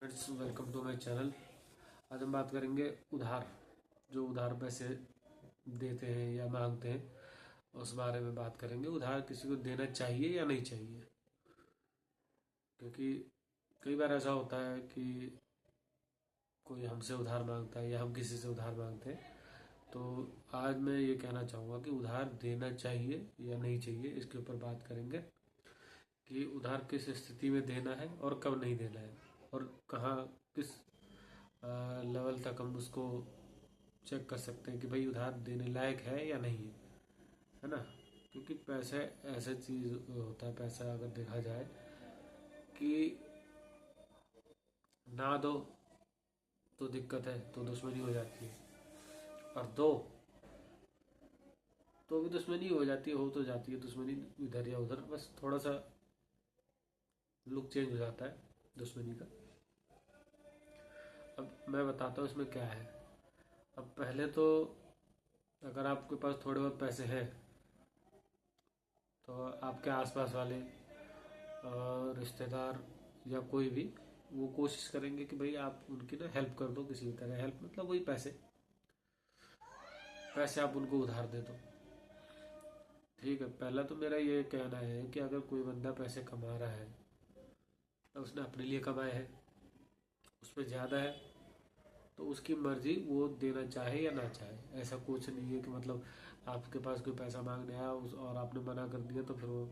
Friends, welcome to my channel. आज हम बात करेंगे उधार। जो उधार पैसे देते हैं या मांगते हैं उस बारे में बात करेंगे। उधार किसी को देना चाहिए या नहीं चाहिए, क्योंकि कई बार ऐसा होता है कि कोई हमसे उधार मांगता है या हम किसी से उधार मांगते हैं। तो आज मैं ये कहना चाहूँगा कि उधार देना चाहिए या नहीं चाहिए, इसके ऊपर बात करेंगे कि उधार किस स्थिति में देना है और कब नहीं देना है, और कहाँ किस लेवल तक हम उसको चेक कर सकते हैं कि भाई उधार देने लायक है या नहीं है ना। क्योंकि पैसे ऐसा चीज़ होता है, पैसा अगर देखा जाए कि ना दो तो दिक्कत है, तो दुश्मनी हो जाती है, और दो तो भी दुश्मनी हो जाती है, हो तो जाती है दुश्मनी इधर या उधर, बस थोड़ा सा लुक चेंज हो जाता है दुश्मनी का। अब मैं बताता हूँ इसमें क्या है। अब पहले तो अगर आपके पास थोड़े बहुत पैसे हैं तो आपके आसपास वाले रिश्तेदार या कोई भी वो कोशिश करेंगे कि भाई आप उनकी ना हेल्प कर दो, किसी भी तरह हेल्प मतलब वही पैसे पैसे आप उनको उधार दे दो। ठीक है, पहला तो मेरा ये कहना है कि अगर कोई बंदा पैसे कमा रहा है तो उसने अपने लिए कमाए हैं, उसमें ज़्यादा है तो उसकी मर्जी, वो देना चाहे या ना चाहे। ऐसा कुछ नहीं है कि मतलब आपके पास कोई पैसा मांगने आया और आपने मना कर दिया तो फिर वो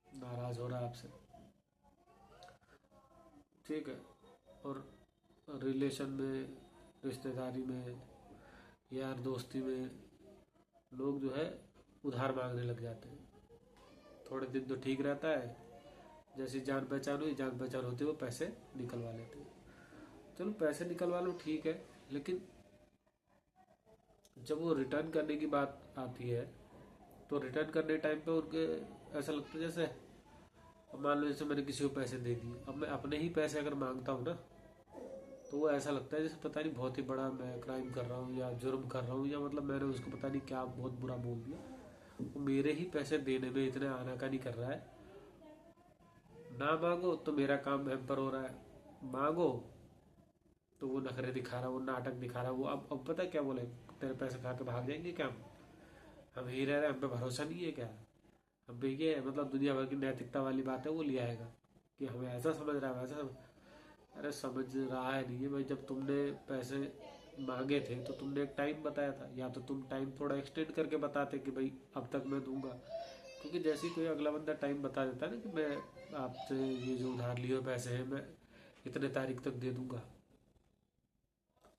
नाराज़ हो रहा है आपसे। ठीक है। और रिलेशन में, रिश्तेदारी में, यार दोस्ती में लोग जो है उधार मांगने लग जाते हैं। थोड़े दिन तो ठीक रहता है, जैसी जान पहचान हुई, जान पहचान होते वो पैसे निकलवा लेते हैं। चलो पैसे निकलवा लो ठीक है, लेकिन जब वो रिटर्न करने की बात आती है तो रिटर्न करने टाइम पे उनके ऐसा लगता है जैसे, अब मान लो जैसे मैंने किसी को पैसे दे दिए, अब मैं अपने ही पैसे अगर मांगता हूँ ना तो वो ऐसा लगता है जैसे पता नहीं बहुत ही बड़ा मैं क्राइम कर रहा हूँ या जुर्म कर रहा हूँ, या मतलब मैंने उसको पता नहीं क्या बहुत बुरा बोल दिया। वो मेरे ही पैसे देने में इतने आनाकानी कर रहा है। ना मांगो तो मेरा काम हैम्पर हो रहा है, मांगो तो वो नखरे दिखा रहा है, वो नाटक दिखा रहा है। वो अब पता है क्या बोले, तेरे पैसे खा के भाग जाएंगे क्या, हम ही रह रहे हैं, हम पे भरोसा नहीं है क्या। हम पे ये मतलब दुनिया भर की नैतिकता वाली बात है वो ले आएगा कि हमें ऐसा समझ रहा है वैसा अरे समझ रहा है नहीं है भाई। जब तुमने पैसे मांगे थे तो तुमने एक टाइम बताया था, या तो तुम टाइम थोड़ा एक्सटेंड करके बताते कि भाई अब तक मैं दूंगा। क्योंकि जैसे ही कोई अगला बंदा टाइम बता देता है ना कि मैं आपसे ये जो उधार लिए हुए पैसे हैं मैं इतने तारीख तक दे दूंगा,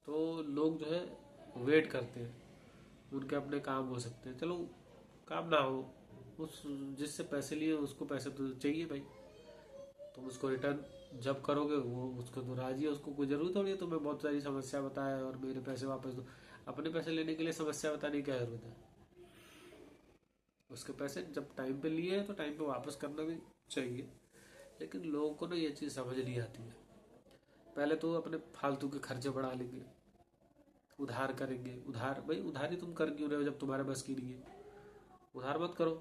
तो लोग जो है वेट करते हैं। उनके अपने काम हो सकते हैं, चलो काम ना हो, उस जिससे पैसे लिए उसको पैसे तो चाहिए भाई। तुम उसको रिटर्न जब करोगे वो उसको तो राजी है, उसको कोई जरूरत थोड़ी है तुम्हें बहुत सारी समस्या बताए और मेरे पैसे वापस दो। अपने पैसे लेने के लिए समस्या बताने की क्या जरूरत है। उसके पैसे जब टाइम पे लिए हैं तो टाइम पे वापस करना भी चाहिए। लेकिन लोगों को ना ये चीज़ समझ नहीं आती है। पहले तो अपने फालतू के खर्चे बढ़ा लेंगे, उधार करेंगे। उधार भाई, उधार ही तुम कर क्यों रहे हो जब तुम्हारे बस की नहीं है। उधार मत करो,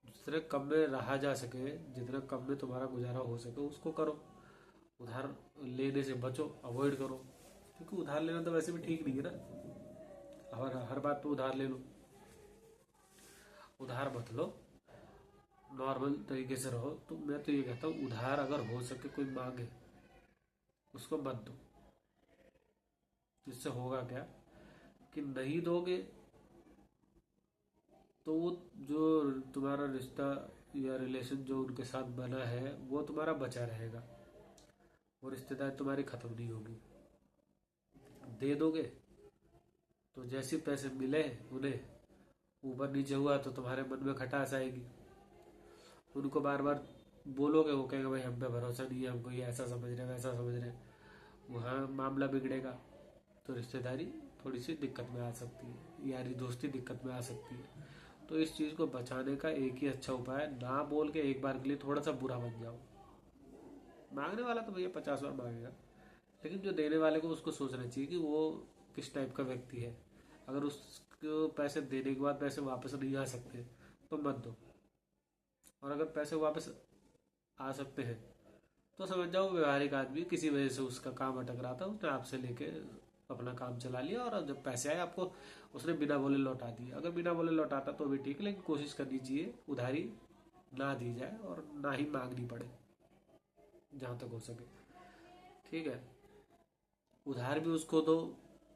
जितने कम में रहा जा सके, जितना कम में तुम्हारा गुजारा हो सके उसको करो। उधार लेने से बचो, अवॉइड करो, क्योंकि उधार लेना तो वैसे भी ठीक नहीं है ना। हर बात पे उधार ले लो, उधार मत लो, नॉर्मल तरीके से रहो। तो मैं तो ये कहता हूँ उधार अगर हो सके कोई मांगे उसको मत दो। इससे होगा क्या कि नहीं दोगे तो वो जो तुम्हारा रिश्ता या रिलेशन जो उनके साथ बना है वो तुम्हारा बचा रहेगा, वो रिश्तेदारी तुम्हारी खत्म नहीं होगी। दे दोगे तो जैसे पैसे मिले उन्हें, ऊपर नीचे हुआ तो तुम्हारे मन में खटास आएगी। उनको बार बार बोलोगे, वो कहेंगे भाई हम पे भरोसा नहीं है, हमको ये ऐसा समझ रहे हैं वैसा समझ रहे हैं, वहाँ मामला बिगड़ेगा। तो रिश्तेदारी थोड़ी सी दिक्कत में आ सकती है, यारी दोस्ती दिक्कत में आ सकती है। तो इस चीज़ को बचाने का एक ही अच्छा उपाय है, ना बोल के एक बार के लिए थोड़ा सा बुरा बन जाओ। मांगने वाला तो भैया 50 बार मांगेगा, लेकिन जो देने वाले को उसको सोचना चाहिए कि वो किस टाइप का व्यक्ति है। अगर उसको पैसे देने के बाद पैसे वापस नहीं आ सकते तो मत दो, और अगर पैसे वापस आ सकते हैं तो समझ जाओ व्यवहारिक आदमी, किसी वजह से उसका काम अटक रहा था, उसने आपसे लेके अपना काम चला लिया और जब पैसे आए आपको उसने बिना बोले लौटा दिए। अगर बिना बोले लौटाता तो भी ठीक, लेकिन कोशिश करनी चाहिए उधारी ना दी जाए और ना ही मांगनी पड़े जहाँ तक हो सके। ठीक है, उधार भी उसको दो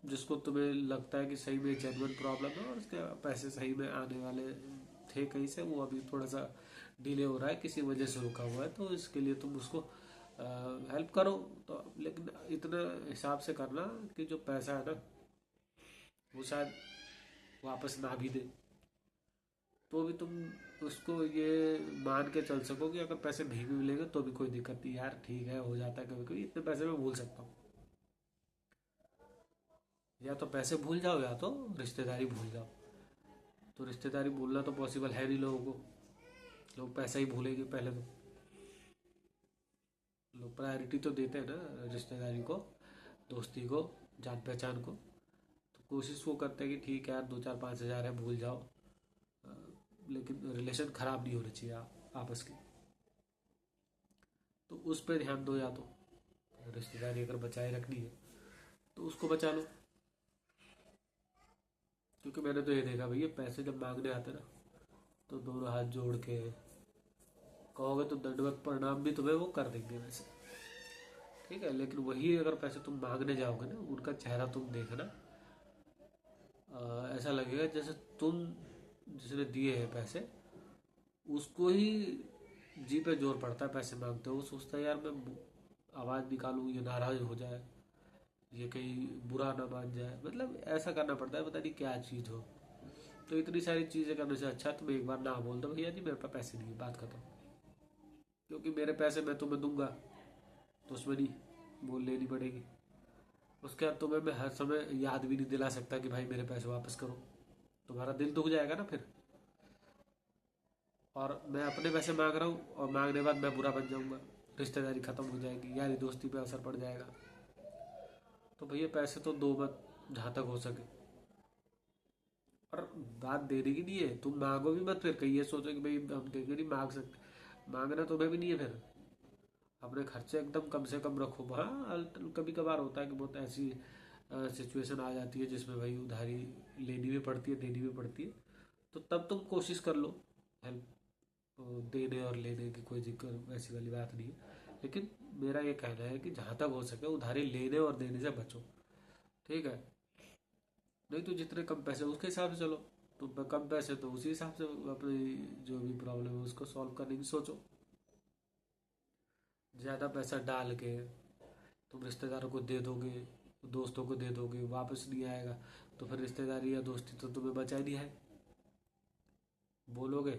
जिसको तुम्हें लगता है कि सही में जेन्युइन प्रॉब्लम है और उसके पैसे सही में आने वाले थे कहीं से, वो अभी थोड़ा सा डिले हो रहा है, किसी वजह से रुका हुआ है, तो इसके लिए तुम उसको हेल्प करो। तो लेकिन इतना हिसाब से करना कि जो पैसा है ना वो शायद वापस ना भी दे, तो भी तुम उसको ये मान के चल सको कि अगर पैसे नहीं भी मिलेंगे तो भी कोई दिक्कत नहीं यार, ठीक है, हो जाता है कभी कभी, इतने पैसे मैं भूल सकता हूँ। या तो पैसे भूल जाओ या तो रिश्तेदारी भूल जाओ। तो रिश्तेदारी भूलना तो पॉसिबल है नहीं लोगों को, लोग पैसा ही भूलेंगे पहले तो। लोग प्रायोरिटी तो देते हैं ना रिश्तेदारी को, दोस्ती को, जान पहचान को। तो कोशिश वो करते हैं कि ठीक है यार 2 4 5 हज़ार है भूल जाओ, अ, लेकिन रिलेशन खराब नहीं होने चाहिए आपस के। तो उस पर ध्यान दो, या तो रिश्तेदारी अगर बचाए रखनी है तो उसको बचा लो। क्योंकि मैंने तो ये देखा भैया, पैसे जब मांगने आते ना तो दोनों हाथ जोड़ के कहोगे तो दंडवत प्रणाम भी तुम्हें वो कर देंगे वैसे। ठीक है, लेकिन वही अगर पैसे तुम मांगने जाओगे ना, उनका चेहरा तुम देखना, ऐसा लगेगा जैसे तुम जिसने दिए हैं पैसे उसको ही जी पे जोर पड़ता है पैसे मांगते हो। वो सोचता है यार मैं आवाज़ निकालूं ये नाराज हो जाए, ये कहीं बुरा ना मान जाए, मतलब ऐसा करना पड़ता है, पता नहीं क्या चीज़ हो। तो इतनी सारी चीज़ें करने से अच्छा तुम एक बार ना बोल दो, भैया जी मेरे पास पैसे नहीं है, बात खत्म। क्योंकि मेरे पैसे मैं तुम्हें दूंगा तो उसमें नहीं बोल लेनी पड़ेगी। उसके बाद तुम्हें मैं हर समय याद भी नहीं दिला सकता कि भाई मेरे पैसे वापस करो, तुम्हारा दिल दुख जाएगा ना फिर। और मैं अपने पैसे मांग रहा हूँ और मांगने के बाद मैं बुरा बन जाऊंगा, रिश्तेदारी खत्म हो जाएगी, यारी दोस्ती पे असर पड़ जाएगा। तो भैया पैसे तो दो मत जहाँ तक हो सके। और बात देने की नहीं है, तुम मांगो भी मत फिर कहीं ये सोचो कि भाई हम देंगे नहीं, मांग सकते, मांगना तुम्हें भी नहीं है फिर। अपने खर्चे एकदम कम से कम रखो। हाँ कभी कभार होता है कि बहुत ऐसी सिचुएशन आ जाती है जिसमें भाई उधारी लेनी भी पड़ती है, देनी भी पड़ती है, तो तब तुम कोशिश कर लो हेल्प, देने और लेने की कोई दिक्कत ऐसी वाली बात नहीं है। लेकिन मेरा ये कहना है कि जहाँ तक हो सके उधारी लेने और देने से बचो। ठीक है, नहीं तो जितने कम पैसे उसके हिसाब से चलो, तुम पे कम पैसे तो उसी हिसाब से अपनी जो भी प्रॉब्लम है उसको सॉल्व करने की सोचो। ज़्यादा पैसा डाल के तुम रिश्तेदारों को दे दोगे, दोस्तों को दे दोगे, वापस नहीं आएगा, तो फिर रिश्तेदारी या दोस्ती तो तुम्हें बचा ही नहीं है। बोलोगे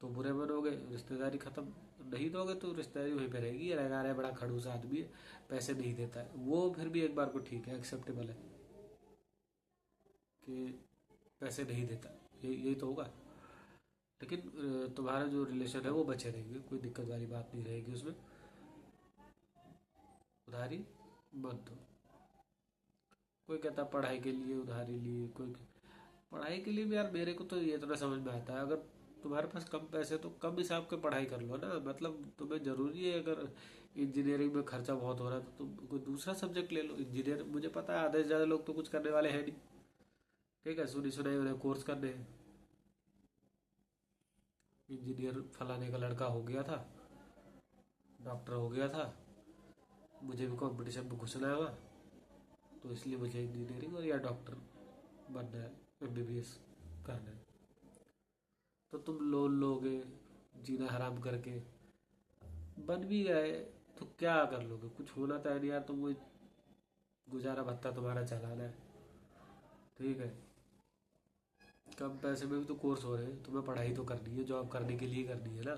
तो बुरे बनोगे, रिश्तेदारी खत्म। नहीं दोगे तो रिश्तेदारी वहीं पे रहेगी, ये रहेगा अरे बड़ा खड़ूस आदमी है, पैसे नहीं देता है, वो फिर भी एक बार को ठीक है, एक्सेप्टेबल है कि पैसे नहीं देता, यही तो होगा। लेकिन तुम्हारा जो रिलेशन है वो बचे रहेंगे, कोई दिक्कत वाली बात नहीं रहेगी उसमें। उधारी मत दो। कोई कहता पढ़ाई के लिए उधारी लिए, कोई पढ़ाई के लिए भी यार मेरे को तो ये इतना समझ में आता है, अगर तुम्हारे पास कम पैसे तो कम हिसाब के पढ़ाई कर लो ना। मतलब तुम्हें जरूरी है अगर इंजीनियरिंग में खर्चा बहुत हो रहा है तो तुम कोई दूसरा सब्जेक्ट ले लो। इंजीनियर मुझे पता है आधे से ज़्यादा लोग तो कुछ करने वाले हैं नहीं। ठीक है, सुनी सुनाई उन्हें कोर्स करने हैं। इंजीनियर फलाने का लड़का हो गया था, डॉक्टर हो गया था, मुझे भी कंपटीशन में घुसना है वहाँ, तो इसलिए मुझे इंजीनियरिंग और या डॉक्टर बनना है, एमबीबीएस करना है। तो तुम लोन लोगे जीना हराम करके, बन भी गए तो क्या कर लोगे, कुछ होना तो है नहीं यार, तुम वो गुजारा भत्ता तुम्हारा चलाना है। ठीक है, कम पैसे में भी तो कोर्स हो रहे हैं, तुम्हें पढ़ाई तो करनी है, जॉब करने के लिए करनी है ना।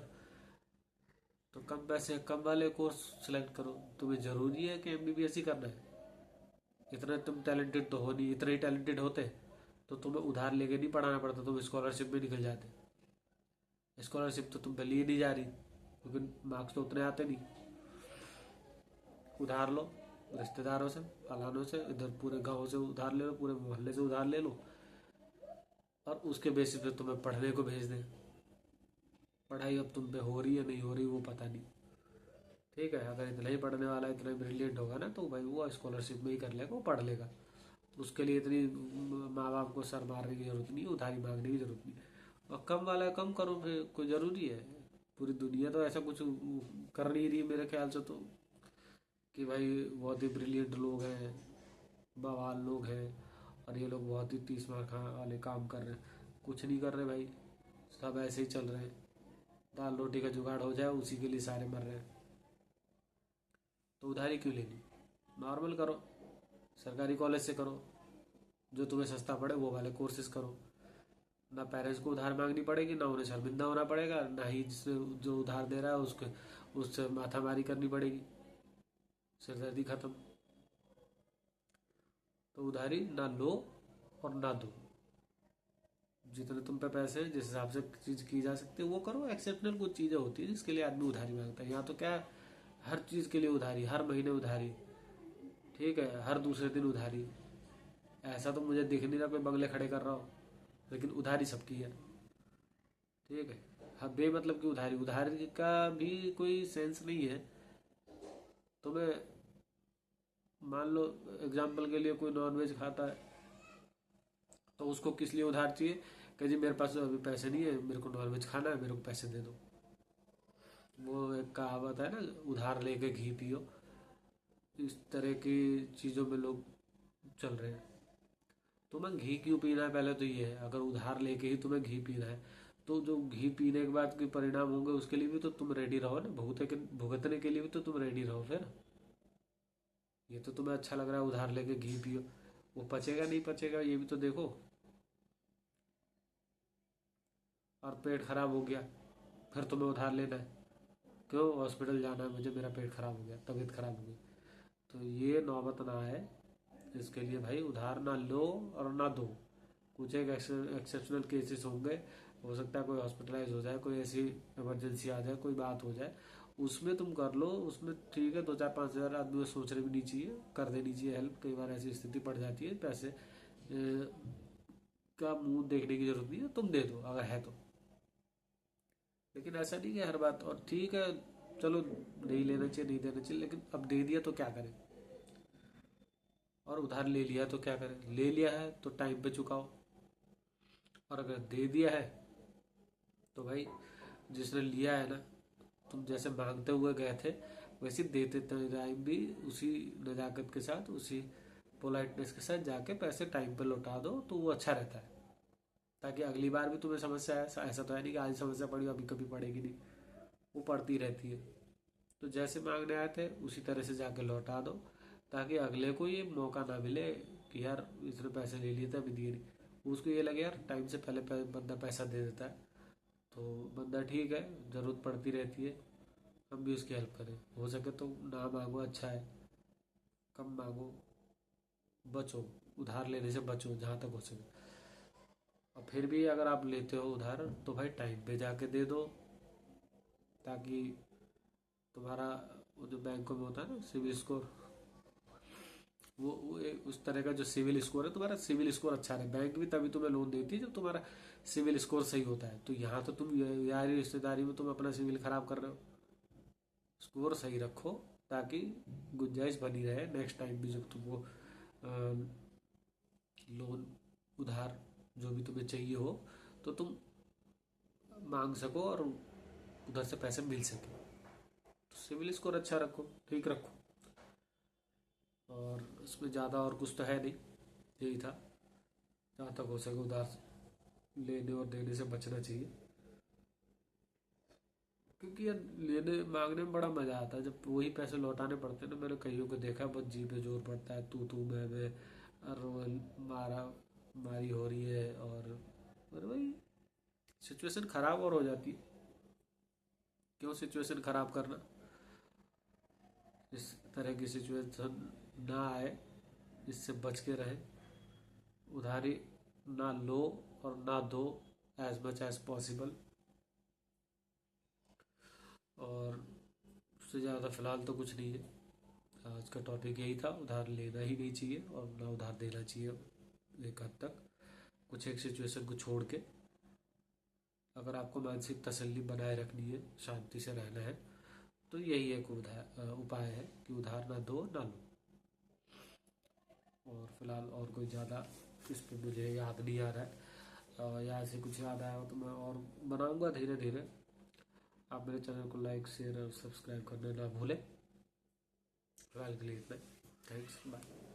तो कम पैसे कम वाले कोर्स सेलेक्ट करो। तुम्हें ज़रूरी है कि एमबीबीएस ही करना है, इतना तुम टैलेंटेड तो हो नहीं, इतने ही टैलेंटेड होते तो तुम्हें उधार लेके नहीं पढ़ाना पड़ता, तुम स्कॉलरशिप में निकल जाते। स्कॉलरशिप तो तुम पे लिए नहीं जा रही क्योंकि मार्क्स तो उतने आते नहीं। उधार लो रिश्तेदारों से, फलानों से, इधर पूरे गांव से उधार ले लो, पूरे मोहल्ले से उधार ले लो, और उसके बेसिस पे तुम्हें पढ़ने को भेज दें। पढ़ाई अब तुम पे हो रही है नहीं हो रही वो पता नहीं। ठीक है, अगर इतना ही पढ़ने वाला इतना ब्रिलियंट होगा ना तो भाई वो स्कॉलरशिप में ही कर लेगा, वो पढ़ लेगा। उसके लिए इतनी माँ बाप को सर मारने की जरूरत नहीं, उधारी मांगने की जरूरत नहीं। और कम वाला है कम करो, फिर कोई ज़रूरी है? पूरी दुनिया तो ऐसा कुछ कर नहीं रही मेरे ख्याल से तो, कि भाई बहुत ही ब्रिलियंट लोग हैं, बवाल लोग हैं, और ये लोग बहुत ही 30 मार्क वाले काम कर रहे हैं। कुछ नहीं कर रहे भाई, सब ऐसे ही चल रहे हैं। दाल रोटी का जुगाड़ हो जाए उसी के लिए सारे मर रहे हैं। तो उधारी क्यों लेनी? नॉर्मल करो, सरकारी कॉलेज से करो, जो तुम्हें सस्ता पड़े वो वाले कोर्सेज करो। ना पेरेंट्स को उधार मांगनी पड़ेगी, ना उन्हें शर्मिंदा होना पड़ेगा, ना ही जिसने जो उधार दे रहा है उसके उससे माथामारी करनी पड़ेगी। सिरदर्दी खत्म। तो उधारी ना लो और ना दो। जितने तुम पे पैसे हैं, जिस हिसाब से चीज की जा सकती है वो करो। एक्सेप्शनल कुछ चीजें होती है जिसके लिए आदमी उधारी मांगता है, यहाँ तो क्या है, हर चीज के लिए उधारी, हर महीने उधारी, ठीक है, हर दूसरे दिन उधारी। ऐसा तो मुझे दिख नहीं रहा कोई बंगले खड़े कर रहा हो, लेकिन उधारी सबकी है। ठीक है, हाँ, बेमतलब की उधारी, उधारी का भी कोई सेंस नहीं है। तुम्हें मान लो एग्जाम्पल के लिए कोई नॉनवेज खाता है, तो उसको किस लिए उधार चाहिए? कि जी मेरे पास अभी पैसे नहीं है, मेरे को नॉनवेज खाना है, मेरे को पैसे दे दो। वो एक कहावत है ना, उधार लेके घी पियो। इस तरह की चीज़ों में लोग चल रहे हैं। तुम्हें घी क्यों पीना है पहले तो ये है, अगर उधार लेके ही तुम्हें घी पीना है, तो जो घी पीने के बाद के परिणाम होंगे उसके लिए भी तो तुम रेडी रहो ना, भुगतने के लिए भी तो तुम रेडी रहो फिर। ये तो तुम्हें अच्छा लग रहा है उधार लेके घी पियो, वो पचेगा नहीं पचेगा ये भी तो देखो। और पेट खराब हो गया, फिर तुम्हें उधार लेना है, क्यों? हॉस्पिटल जाना है मुझे, मेरा पेट खराब हो गया, तबीयत खराब हो गई। तो ये नौबत ना आए, इसके लिए भाई उधार ना लो और ना दो। कुछ एक एक्सेप्शनल केसेस होंगे, हो सकता है कोई हॉस्पिटलाइज हो जाए, कोई ऐसी इमरजेंसी आ जाए, कोई बात हो जाए, उसमें तुम कर लो, उसमें ठीक है। 2 4 5 हज़ार आदमी को सोचने भी नहीं चाहिए, कर देनी चाहिए हेल्प। कई बार ऐसी स्थिति पड़ जाती है, पैसे का मुंह देखने की जरूरत नहीं है, तुम दे दो अगर है तो। लेकिन ऐसा नहीं कि हर बात, और ठीक है चलो नहीं लेना चाहिए नहीं देना चाहिए, लेकिन अब दे दिया तो क्या करें? और उधार ले लिया तो क्या करें? ले लिया है तो टाइम पे चुकाओ, और अगर दे दिया है तो भाई जिसने लिया है ना, तुम जैसे मांगते हुए गए थे वैसे देते टाइम भी उसी नज़ाकत के साथ, उसी पोलाइटनेस के साथ जाके पैसे टाइम पे लौटा दो, तो वो अच्छा रहता है। ताकि अगली बार भी तुम्हें समस्या है, ऐसा तो है नहीं कि आज समस्या पड़ी अभी कभी पड़ेगी नहीं, वो पड़ती रहती है। तो जैसे मांगने आए थे उसी तरह से जाके लौटा दो, ताकि अगले को ये मौका ना मिले कि यार इसने पैसे ले लिए थे अभी दिए नहीं। उसको ये लगे यार टाइम से पहले बंदा पैसा दे देता है, तो बंदा ठीक है, ज़रूरत पड़ती रहती है, हम भी उसकी हेल्प करें। हो सके तो ना मांगो, अच्छा है, कम मांगो, बचो, उधार लेने से बचो जहाँ तक हो सके। और फिर भी अगर आप लेते हो उधार तो भाई टाइम पे जाके दे दो, ताकि तुम्हारा वो जो बैंकों में होता है ना सिविल स्कोर, वो उस तरह का जो सिविल स्कोर है, तुम्हारा सिविल स्कोर अच्छा रहे। बैंक भी तभी तुम्हें लोन देती है जब तुम्हारा सिविल स्कोर सही होता है। तो यहाँ तो तुम यारी रिश्तेदारी में तुम अपना सिविल खराब कर रहे हो। स्कोर सही रखो, ताकि गुंजाइश बनी रहे नेक्स्ट टाइम भी जब तुमको लोन, उधार, जो भी तुम्हें चाहिए हो, तो तुम मांग सको और उधर से पैसे मिल सके। तो सिविल स्कोर अच्छा रखो, ठीक रखो। और इसमें ज़्यादा और कुछ तो है नहीं, यही था। जहाँ तक हो सके उधार लेने और देने से बचना चाहिए, क्योंकि यार लेने मांगने में बड़ा मजा आता है, जब वही पैसे लौटाने पड़ते हैं ना। मैंने कईयों को देखा, बस जी पे जोर पड़ता है, तू मैं, और वो मारा मारी हो रही है, और वही सिचुएशन खराब और हो जाती है। क्यों सिचुएशन खराब करना? इस तरह की सिचुएशन ना आए, इससे बच के रहे। उधारी ना लो और ना दो, एज मच एज पॉसिबल। और उससे ज़्यादा फ़िलहाल तो कुछ नहीं है। आज का टॉपिक यही था, उधार लेना ही नहीं चाहिए और ना उधार देना चाहिए एक हद तक, कुछ एक सिचुएशन को छोड़ के। अगर आपको मानसिक तसल्ली बनाए रखनी है, शांति से रहना है, तो यही एक उपाय है कि उधार ना दो ना लो। और फिलहाल और कोई ज़्यादा इस पे मुझे याद नहीं आ रहा है, या ऐसे कुछ याद आया हो तो मैं और बनाऊंगा धीरे धीरे। आप मेरे चैनल को लाइक शेयर और सब्सक्राइब करना ना भूलें। फिलहाल के लिए इतना। Thanks, bye.